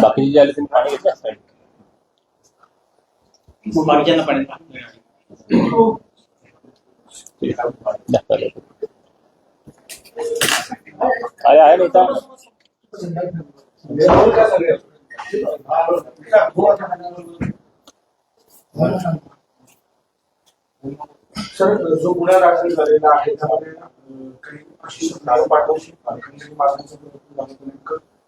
बाकी जे आले त्यांनी पाणी घेतलं असतं बाकीच्यांना पाणी काय आहे नेता सर, जो गुन्हा दाखल झालेला आहे त्यामध्ये काही अशी नाव पाठवू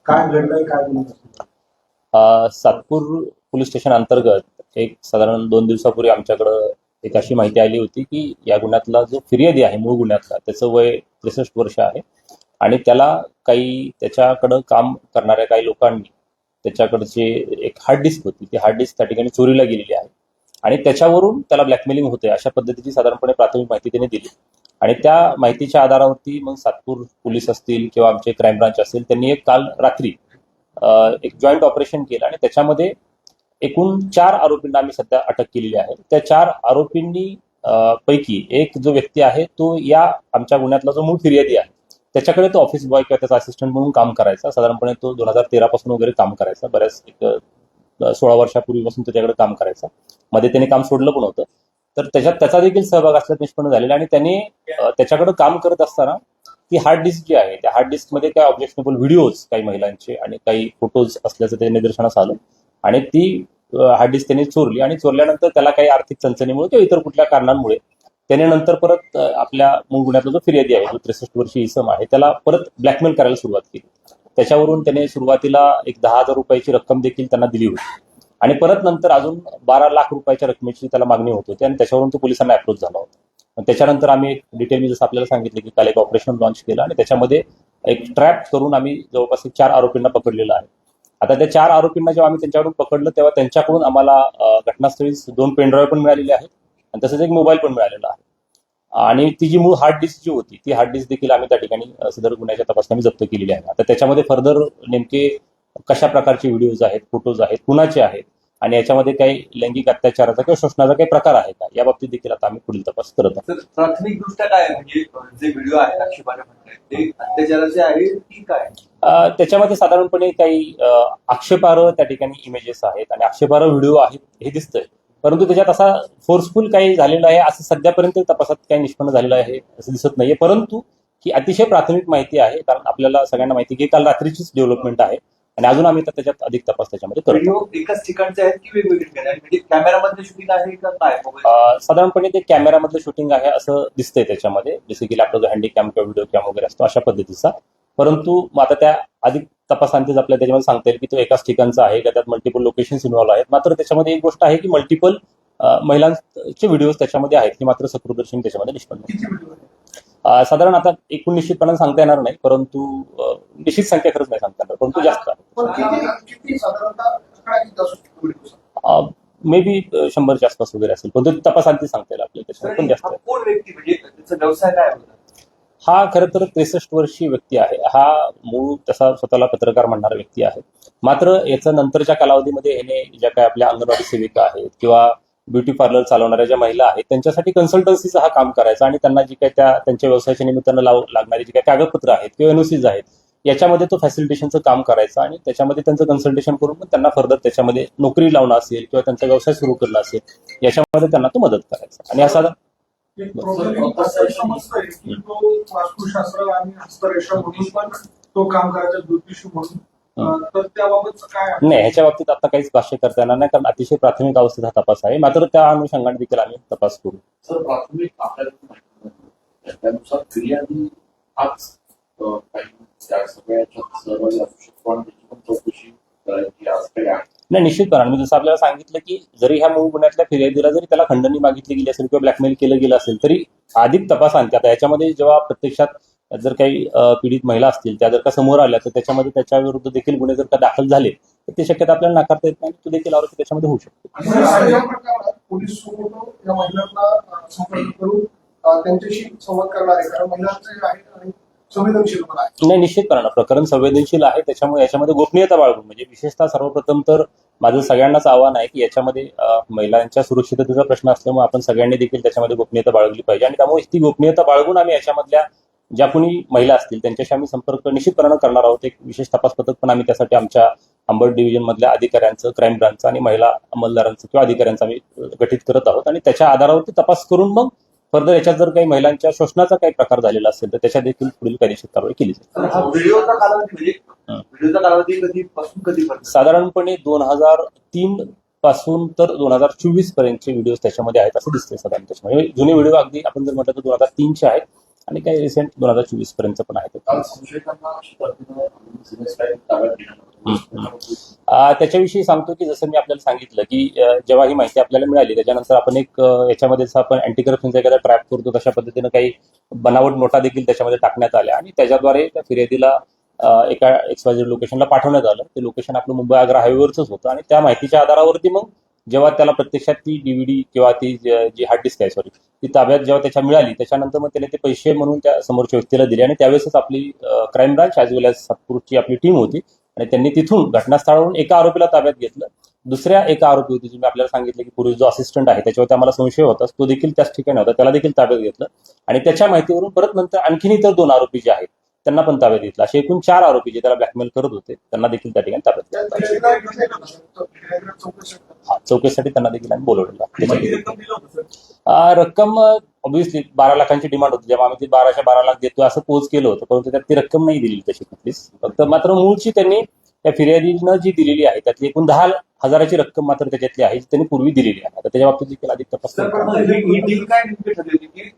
काय घडलंय काय गुन्हा? सातपूर पोलीस स्टेशन अंतर्गत एक साधारण 2 दिवसापूर्वी आमच्याकडं एक अशी माहिती आली होती की या गुन्ह्यातला जो फिर्यादी आहे मूळ गुन्ह्यातला त्याचं वय 63 वर्ष आहे आणि त्याला काही त्याच्याकडं काम करणाऱ्या काही लोकांनी त्याच्याकडचे एक हार्ड डिस्क होती, ती हार्ड डिस्क त्या ठिकाणी चोरीला गेलेली आहे आणि त्याच्यावरून त्याला ब्लॅकमेलिंग होते अशा पद्धतीची साधारणपणे प्राथमिक माहिती त्याने दिली आणि त्या माहितीच्या आधारावरती मग सातपूर पोलीस असतील किंवा आमचे क्राईम ब्रांच असेल त्यांनी एक काल रात्री एक जॉईंट ऑपरेशन केलं आणि त्याच्यामध्ये एकूण 4 आरोपींना आम्ही सध्या अटक केलेली आहे. त्या 4 आरोपींनी पैकी एक जो व्यक्ती आहे तो या आमच्या गुन्ह्यातला जो मूळ फिर्यादी आहे त्याच्याकडे तो ऑफिस बॉय किंवा त्याचा असिस्टंट म्हणून काम करायचा. साधारणपणे तो 2013 पासून वगैरे काम करायचा, बऱ्याच एक 16 वर्षापूर्वीपासून त्याच्याकडे काम करायचा. मध्ये त्याने काम सोडलं पण होतं, तर त्याच्यात त्याचा देखील सहभाग असल्याचं निष्पन्न झालेला आणि त्याने त्याच्याकडे काम करत असताना ती हार्ड डिस्क जी आहे त्या हार्ड डिस्कमध्ये काही ऑब्जेक्शनेबल व्हिडिओज काही महिलांचे आणि काही फोटोज असल्याचं ते निदर्शनास आलं आणि ती हार्ड डिस्क त्याने चोरली आणि चोरल्यानंतर त्याला काही आर्थिक चणचणीमुळे किंवा इतर कुठल्या कारणांमुळे त्याने नंतर परत आपल्या मूळ गुन्ह्यातला जो फिर्यादी आहे जो 63 वर्षीय इसम आहे त्याला परत ब्लॅकमेल करायला सुरुवात केली. त्याच्यावरून त्याने सुरुवातीला एक 10,000 रुपयाची रक्कम देखील त्यांना दिली होती आणि परत नंतर अजून 12 लाख रुपयाच्या रकमेची त्याला मागणी होत होती आणि त्याच्यावरून तो पोलिसांना अप्रोच झाला होता. त्याच्यानंतर आम्ही एक डिटेल जसं आपल्याला सांगितलं की काल एक ऑपरेशन लॉन्च केलं आणि त्याच्यामध्ये एक ट्रॅप करून आम्ही जवळपास 4 आरोपींना पकडलेलं आहे. आता त्या 4 आरोपींना जेव्हा आम्ही त्यांच्याकडून पकडलं तेव्हा त्यांच्याकडून आम्हाला घटनास्थळीच 2 पेनड्राईव्ह पण मिळालेले आहेत आणि तसंच एक मोबाईल पण मिळालेला आहे आणि ती जी मूळ हार्ड डिस्क जी होती ती हार्ड डिस्क देखील आम्ही त्या ठिकाणी सदर गुन्ह्याच्या तपासणी जप्त केलेली आहे. आता त्याच्यामध्ये फर्दर नेमके कशा प्रकारचे व्हिडिओज आहेत, फोटोज आहेत, कुणाचे आहेत आणि याच्यामध्ये काही लैंगिक अत्याचाराचा किंवा शोषणाचा काही प्रकार आहे का या बाबतीत देखील आता आम्ही पुढील तपास करत आहोत. प्राथमिक दृष्ट्या काय म्हणजे जे व्हिडिओ आहेत आक्षेपार्ह म्हणतात ते अत्याचाराचे आहेत की काय? त्याच्यामध्ये साधारणपणे काही आक्षेपार्ह त्या ठिकाणी इमेजेस आहेत आणि आक्षेपार्ह व्हिडिओ आहेत हे दिसतंय, परंतु त्याच्यात असा फोर्सफुल काही झालेलं आहे असं सध्यापर्यंत तपासात काही निष्पन्न झालेलं आहे असं दिसत नाहीये. परंतु ही अतिशय प्राथमिक माहिती आहे कारण आपल्याला सगळ्यांना माहिती की काल रात्रीचीच डेव्हलपमेंट आहे आणि अजून आम्ही त्याच्यात अधिक तपास त्याच्यामध्ये करतो. व्हिडिओ एकाच ठिकाणचे आहेत की वेगवेगळे म्हणजे कॅमेरामधले शूटिंग आहे का काय? साधारणपणे ते कॅमेरामधलं शूटिंग आहे असं दिसतंय त्याच्यामध्ये, जसं की आपला जो हँडीकॅम किंवा व्हिडिओ कॅम वगैरे असतो अशा पद्धतीचा. परंतु मग आता त्या अधिक तपासांतीच आपल्याला त्याच्यामध्ये सांगता येईल की तो एकाच ठिकाणचा आहे का त्यात मल्टिपल लोकेशन्स इन्व्हॉल्व आहेत. मात्र त्याच्यामध्ये एक गोष्ट आहे की मल्टिपल महिलांचे व्हिडिओज त्याच्यामध्ये आहेत की मात्र सकृदर्शनी त्याच्यामध्ये निष्पन्न साधारण आता एकूण निश्चितपणे सांगता येणार नाही, परंतु निश्चित संख्या खरंच नाही सांगता येणार, परंतु जास्त आहे. मे बी 100च्या आसपास वगैरे असेल, परंतु तपासांती सांगता येईल आपल्याला त्याच्यामध्ये पण जास्त. कोण व्यक्ती म्हणजे त्याचा व्यवसाय काय होता? हा खरं तर 63 वर्षीय व्यक्ती आहे. हा मूळ तसा स्वतःला पत्रकार म्हणणारा व्यक्ती आहे. मात्र याचा नंतरच्या कालावधीमध्ये याने ज्या काही आपल्या अंगणवाडी सेविका आहेत किंवा ब्युटी पार्लर चालवणाऱ्या ज्या महिला आहेत त्यांच्यासाठी कन्सल्टन्सीचं हा काम करायचा आणि त्यांना जी काही त्यांच्या व्यवसायाच्या निमित्तानं लागणारी जी काही कागदपत्र आहेत किंवा एनओसीज आहेत याच्यामध्ये तो फॅसिलिटेशनचं काम करायचा आणि त्याच्यामध्ये त्यांचं कन्सल्टेशन करून पण त्यांना फर्दर त्याच्यामध्ये नोकरी लावणं असेल किंवा त्यांचा व्यवसाय सुरू करणं असेल याच्यामध्ये त्यांना तो मदत करायचा. आणि असा वास्तुशास्त्र आणि हस्तरेषा म्हणून पण तो काम करायचा ज्योतिषी म्हणून, तर त्याबाबत काय नाही, ह्याच्या बाबतीत आता काहीच भाष्य करता येणार नाही कारण अतिशय प्राथमिक अवस्थेत हा तपास आहे. मात्र त्या अनुषंगाने देखील आम्ही तपास करू. सर, प्राथमिक आपल्याला त्यानुसार फिर्यादी हाच त्या सगळ्याच्या सहभागी असू शकतो आणि त्याची पण चौकशी करायची असते. नाही, निश्चितपणे मी जसं आपल्याला सांगितलं की जरी ह्या मूळ गुन्ह्यातल्या फिर्यादीला जरी त्याला खंडणी मागितली गेली असेल किंवा ब्लॅकमेल केलं गेलं असेल तरी अधिक तपासांती आता याच्यामध्ये जेव्हा प्रत्यक्षात जर काही पीडित महिला असतील त्या जर का समोर आल्या तर त्याच्यामध्ये त्याच्या विरुद्ध देखील गुन्हे जर का दाखल झाले तर ते शक्यता आपल्याला नाकारता येत नाही, तो देखील आरोपी त्याच्यामध्ये होऊ शकतो. पोलीस या महिलांना संपर्क करून त्यांच्याशी संवाद करणार आहे कारण महिलांचे आहे आणि संवेदनशील पण आहे. नाही, निश्चितपणे प्रकरण संवेदनशील आहे, त्याच्यामुळे याच्यामध्ये गोपनीयता बाळगून म्हणजे विशेषतः सर्वप्रथम तर माझं सगळ्यांनाच आव्हान आहे की याच्यामध्ये महिलांच्या सुरक्षिततेचा प्रश्न असल्यामुळे आपण सगळ्यांनी देखील त्याच्यामध्ये गोपनीयता बाळगली पाहिजे आणि त्यामुळे ती गोपनीयता बाळगून आम्ही याच्यामधल्या ज्या कोणी महिला असतील त्यांच्याशी आम्ही संपर्क निश्चितपणे करणार आहोत. एक विशेष तपास पथक पण आम्ही त्यासाठी आमच्या अंबड डिव्हिजन मधल्या अधिकाऱ्यांचं, क्राईम ब्रांचचं आणि महिला अंमलदारांचं किंवा अधिकाऱ्यांचं आम्ही गठीत करत आहोत आणि त्याच्या आधारावरती तपास करून मग फर्दर याच्यात जर काही महिलांच्या शोषणाचा काही प्रकार झालेला असेल तर त्याच्या देखील पुढील कायदेशीर कारवाई केली जाईल. तर हा व्हिडिओचा कालावधी म्हणजे व्हिडिओचा कालावधी कधीपासून कधीपर्यंत? साधारणपणे 2003 पासून तर 2024 पर्यंतचे व्हिडिओ त्याच्यामध्ये आहेत असं दिसतंय साधारण. त्याच्यामध्ये जुने व्हिडिओ अगदी आपण जर म्हटलं तर 2003चे आहेत आणि काही रिसेंट 2024 पर्यंत पण आहेत. काल संशयितांना अशा पद्धतीनं सिरियस टाईम ताब्यात घेण्यात त्याच्याविषयी सांगतो की जसं मी आपल्याला सांगितलं की जेव्हा ही माहिती आपल्याला मिळाली त्याच्यानंतर आपण एक याच्यामध्ये जसं आपण अँटी करप्शनचा एखादा ट्रॅप करतो तशा पद्धतीनं काही बनावट नोटा देखील त्याच्यामध्ये टाकण्यात आल्या आणि त्याच्याद्वारे त्या फिर्यादीला एका XYZ लोकेशनला पाठवण्यात आलं. ते लोकेशन आपलं मुंबई आग्रा हायवेवरच होतं आणि त्या माहितीच्या आधारावरती मग जेव्हा त्याला प्रत्यक्षात ती DVD किंवा ती जी हार्ड डिस्क आहे ती ताब्यात जेव्हा त्याच्या मिळाली त्याच्यानंतर मग त्याने ते पैसे म्हणून त्या समोरच्या व्यक्तीला दिले आणि त्यावेळेसच आपली क्राईम ब्रांच ॲज वेल एज सातपूरची आपली टीम होती आणि त्यांनी तिथून घटनास्थळावरून एका आरोपीला ताब्यात घेतलं. दुसऱ्या एका आरोपी होती जी मी आपल्याला सांगितलं की पूर्वी जो असिस्टंट आहे त्याच्यावरती आम्हाला संशय होता तो देखील त्याच ठिकाणी होता, त्याला देखील ताब्यात घेतलं आणि त्याच्या माहितीवरून परत नंतर आणखीन इतर 2 आरोपी जे आहेत त्यांना पण ताब्यात घेतलं. असे एकूण 4 आरोपी जे त्याला ब्लॅकमेल करत होते त्यांना देखील त्या ठिकाणी ताब्यात घेतलं. चौकशीसाठी त्यांना देखील आम्ही बोलवलेलं. रक्कम ऑब्व्हियसली 12 लाखांची डिमांड होती. जेव्हा आम्ही ती 12च्या 12 लाख देतो असं पोच केलं होतं परंतु त्यात ती रक्कम नाही दिली तशी कुठलीच. फक्त मात्र मूळची त्यांनी त्या फिर्यादीनं जी दिलेली आहे त्यातली एकूण 10,000ची रक्कम मात्र त्याच्यातली आहे जी त्यांनी पूर्वी दिलेली आहे. आता त्याच्या बाबतीत देखील अधिक तपास सर, पण ही डील काय नेमकी ठरली होती की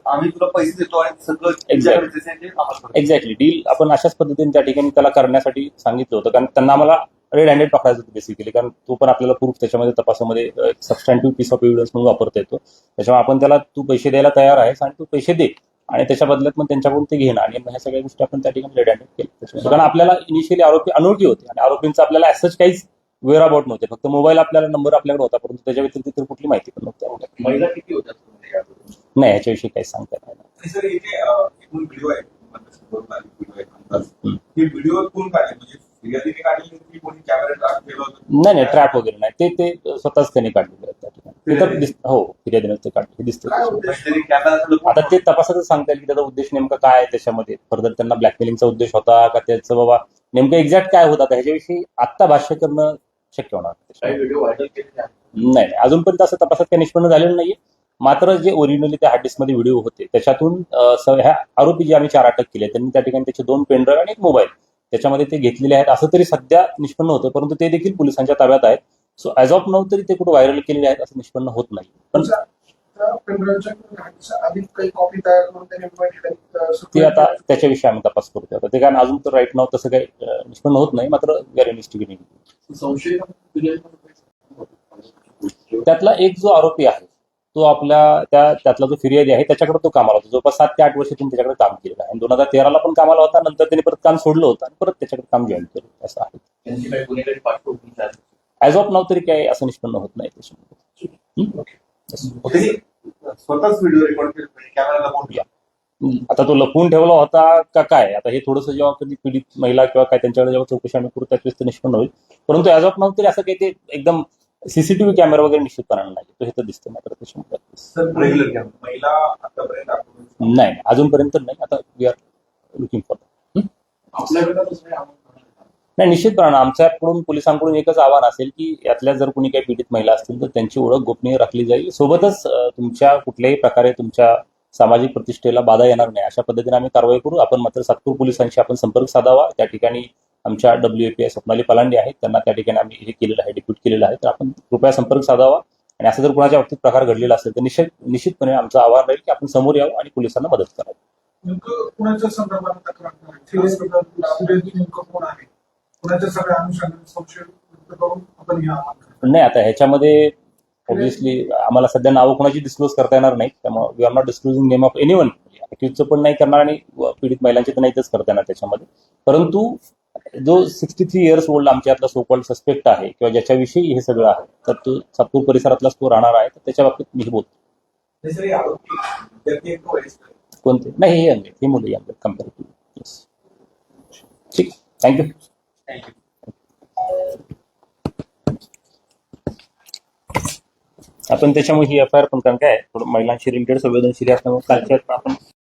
आम्ही तुला पैसे देतो आणि सगळं Exactly. तुझ्याकडे जे आम्हाला करतो. एक्झॅक्टली डील आपण अशाच पद्धतीने त्या ठिकाणी त्याला करण्यासाठी सांगितलं होतं कारण त्यांना आम्हाला रेड हँडेड पकडायचं होतं बेसिकली कारण तो पण आपल्याला प्रूफ त्याच्यामध्ये तपासामध्ये सबस्टँटिव्ह पीस ऑफ एव्हिडन्स म्हणून वापरता येतो. त्याच्यामुळे आपण त्याला तू पैसे द्यायला तयार आहेस आणि तू पैसे दे आणि त्याच्या बदल्यात मग त्यांच्याकडून ते घेणं आणि ह्या सगळ्या गोष्टी आपण त्या ठिकाणी रेड हँडेड केल्या. कारण आपल्याला इनिशियली आरोपी अनोळखी होते आणि आरोपींचं आपल्याला ॲज काहीच वेअर अबाउट नव्हते. फक्त मोबाईल आपल्याला नंबर आपल्याकडे होता परंतु त्याच्या व्यतिरिक्त तर कुठली माहिती पण नव्हती. महिला किती होत्या नाही याच्याविषयी काही सांगता येणार नाही. सर इथे एकूण व्हिडिओ आहे व्हिडिओ कोण काढले म्हणजे फिर्यादीने काढले की कोणी कॅमेरा केलं होतं? नाही ट्रॅप वगैरे नाही ते स्वतःच त्यांनी काढलेले आहेत त्या ठिकाणी. ते तर हो फिर्यादीने ते काढले हे दिसतं. काहीतरी कॅमेरा आता ते तपासातच सांगता येईल की त्याचा उद्देश नेमका काय आहे त्याच्यामध्ये फर्दर त्यांना ब्लॅकमेलिंगचा उद्देश होता का त्याचं बाबा नेमकं एक्झॅक्ट काय होता ह्याच्याविषयी आत्ता भाष्य करणं शक्य होणार काही व्हिडिओ व्हायरल केलेले आहेत? नाही अजूनपर्यंत असं तपासात काही निष्पन्न झालेलं नाहीये. मात्र जे ओरिजिनली त्या हार्ड डिस्कमध्ये व्हिडिओ होते त्याच्यातून ह्या आरोपी जे आम्ही 4 अटक केले त्यांनी त्या ठिकाणी त्याचे 2 पेनड्राईव्ह आणि 1 मोबाईल त्याच्यामध्ये ते घेतलेले आहेत असं तरी सध्या निष्पन्न होतं परंतु ते देखील पोलिसांच्या ताब्यात आहेत. सो ॲज ऑफ नाऊ तरी ते कुठे व्हायरल केलेले आहेत असं निष्पन्न होत नाही. पण ते आता त्याच्याविषयी आम्ही तपास करतोय. आता ते कारण अजून तर राईट नाव तसं काही निष्पन्न होत नाही मात्र वी आर इन्व्हेस्टिगेटिंग. त्यातला एक जो आरोपी आहे तो आपल्या त्यातला जो फिर्यादी आहे त्याच्याकडे तो कामाला होता. जवळपास 7 ते 8 वर्ष त्यांनी त्याच्याकडे काम केलेलं आहे आणि 2013ला पण कामाला होता. नंतर त्यांनी परत काम सोडलं होतं आणि परत त्याच्याकडे काम जॉईन केलं असं आहे. त्यांची काही गुन्हेगारी पाठवली ॲज ऑफ नाव तरी काही असं निष्पन्न होत नाही त्याच्यामध्ये. स्वतःच व्हिडिओ रेकॉर्ड केला कॅमेराला बोलला. आता तो लपवून ठेवला होता का काय आता हे थोडंसं जेव्हा कधी पीडित महिला किंवा काय त्यांच्याकडे जेव्हा चौकशी आम्ही करू त्याच वेळेस ते निष्पन्न होईल. परंतु ॲज ऑफ नाव तरी असं काही ते एकदम CCTV कॅमेरा वगैरे निश्चितपणे नाही तो हे तर दिसतं मात्र त्याच्यामध्ये रेग्युलर कॅमेरा महिला आतापर्यंत आपण नाही अजूनपर्यंत नाही. आता वी आर लुकिंग फॉर आपल्याकडे नाही निश्चितपणे आमच्याकडून पोलिसांकडून एकच आव्हान असेल की यातल्या जर कोणी काही पीडित महिला असतील तर त्यांची ओळख गोपनीय राखली जाईल. सोबतच तुमच्या कुठल्याही प्रकारे तुमच्या सामाजिक प्रतिष्ठेला बाधा येणार नाही अशा पद्धतीने आम्ही कारवाई करू. आपण मात्र सातपूर पोलिसांशी आपण संपर्क साधावा. त्या ठिकाणी आमच्या WAPI स्वप्नाली पलांडे आहेत त्यांना त्या ठिकाणी आम्ही हे केलेलं आहे डिप्यूट केलेलं आहे तर आपण कृपया संपर्क साधावा आणि असं जर कोणाच्या बाबतीत प्रकार घडलेला असेल तर निश्चितपणे आमचं आव्हान राहील की आपण समोर यावं आणि पोलिसांना मदत करावी. नेमकं कुणाच्या संदर्भात तक्रार करायची नेमकं कोण आहे कुणाच्या सगळ्या अनुषंगाने संशय व्यक्त करून आपण नाही आता ह्याच्यामध्ये ऑब्व्हियसली आम्हाला सध्या नावं कोणाची डिस्क्लोज करता येणार नाही त्यामुळे we are not disclosing name of anyone. अक्यूजचं पण नाही करणार आणि पीडित महिलांची तर नाहीच करता येणार त्याच्यामध्ये. परंतु जो 63 इयर्स ओल्ड आमच्यातला सो कॉल्ड सस्पेक्ट आहे किंवा ज्याच्याविषयी हे सगळं आहे तर तो सातपूर परिसरातलाच तो राहणार आहे तर त्याच्या बाबतीत मी बोलतो. कोणते नाही हे मुलं यंग कम्पेअर टू ठीक, थँक्यू. थँक्यू. आपण त्याच्यामुळे ही एफ आय आर पण कारण काय थोडं महिलांशी रिलेटेड संवेदनशील असल्यामुळे कालच्या आपण